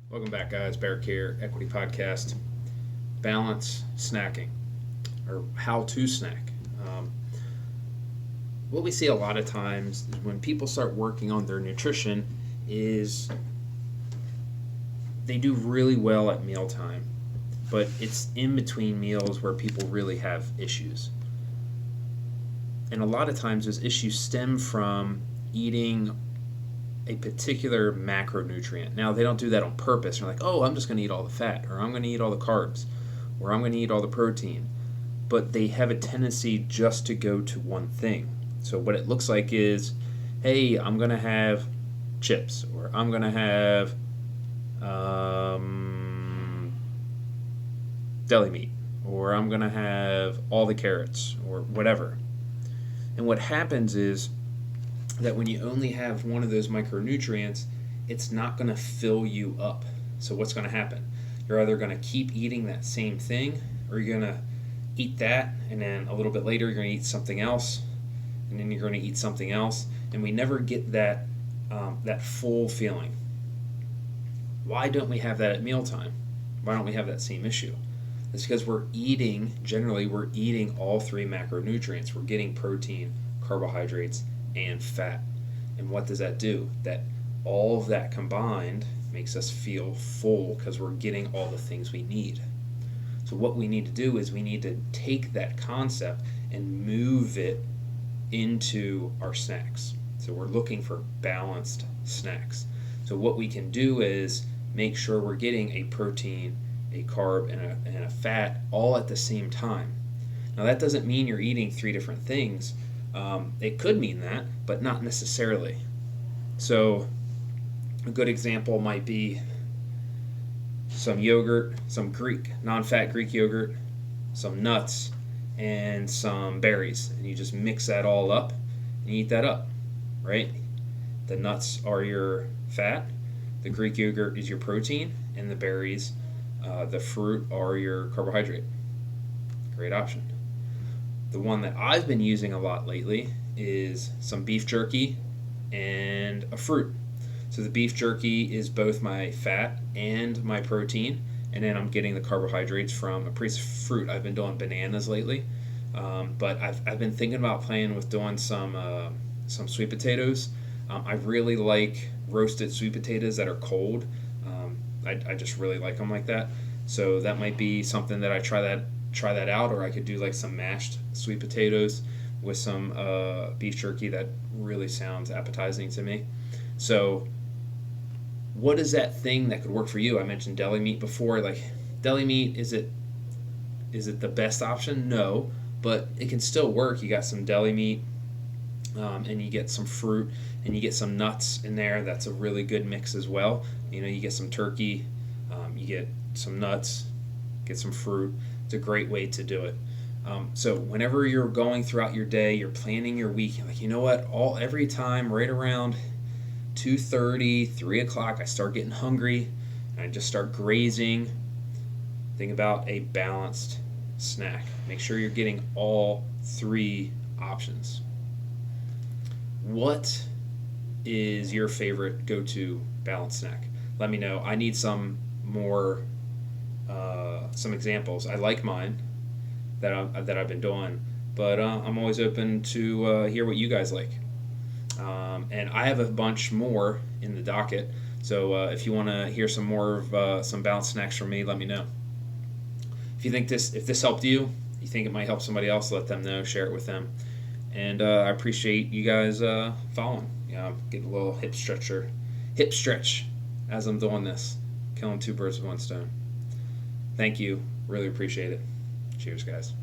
Welcome back, guys. Berek here, Equity Podcast. Balance snacking, or how to snack. Um, what we see a lot of times is when people start working on their nutrition is they do really well at mealtime, but it's in between meals where people really have issues. And a lot of times those issues stem from eating a particular macronutrient. Now, they don't do that on purpose. They're like, oh, I'm just going to eat all the fat, or I'm going to eat all the carbs, or I'm going to eat all the protein. But they have a tendency just to go to one thing. So what it looks like is, hey, I'm going to have chips, or I'm going to have deli meat, or I'm going to have all the carrots, or whatever. And what happens is that when you only have one of those micronutrients, it's not going to fill you up. So what's going to happen? You're either going to keep eating that same thing, or you're going to eat that, and then a little bit later you're going to eat something else, and then you're going to eat something else, and we never get that full feeling. Why don't we have that at mealtime? Why don't we have that same issue? It's because we're eating all three macronutrients. We're getting protein, carbohydrates, and fat. And what does that do? That all of that combined makes us feel full because we're getting all the things we need. So what we need to do is we need to take that concept and move it into our snacks. So we're looking for balanced snacks. So what we can do is make sure we're getting a protein, a carb, and a fat all at the same time. Now that doesn't mean you're eating three different things. It could mean that, but not necessarily. So a good example might be some yogurt, some non-fat Greek yogurt, some nuts, and some berries. And you just mix that all up and you eat that up, right? The nuts are your fat, the Greek yogurt is your protein, and the berries, the fruit, are your carbohydrate. Great option. The one that I've been using a lot lately is some beef jerky and a fruit. So the beef jerky is both my fat and my protein, and then I'm getting the carbohydrates from a piece of fruit. I've been doing bananas lately, but I've been thinking about playing with doing some sweet potatoes. I really like roasted sweet potatoes that are cold. I just really like them like that. So that might be something that I try that out, or I could do like some mashed sweet potatoes with some beef jerky. That really sounds appetizing to me. So what is that thing that could work for you? I mentioned deli meat before. Like, deli meat, is it the best option? No, but it can still work. You got some deli meat, and you get some fruit, and you get some nuts in there. That's a really good mix as well. You get some turkey, you get some nuts, get some fruit. It's a great way to do it. So whenever you're going throughout your day, you're planning your week, you're like, you know what? Every time right around 2:30, 3 o'clock, I start getting hungry, and I just start grazing. Think about a balanced snack. Make sure you're getting all three options. What is your favorite go-to balanced snack? Let me know. I need some more, some examples. I like mine that I've been doing, but I'm always open to hear what you guys like. And I have a bunch more in the docket. So if you want to hear some more of some balanced snacks from me, let me know. If this helped you, you think it might help somebody else, let them know. Share it with them. And I appreciate you guys following. I'm getting a little hip stretch as I'm doing this. Killing two birds with one stone. Thank you. Really appreciate it. Cheers, guys.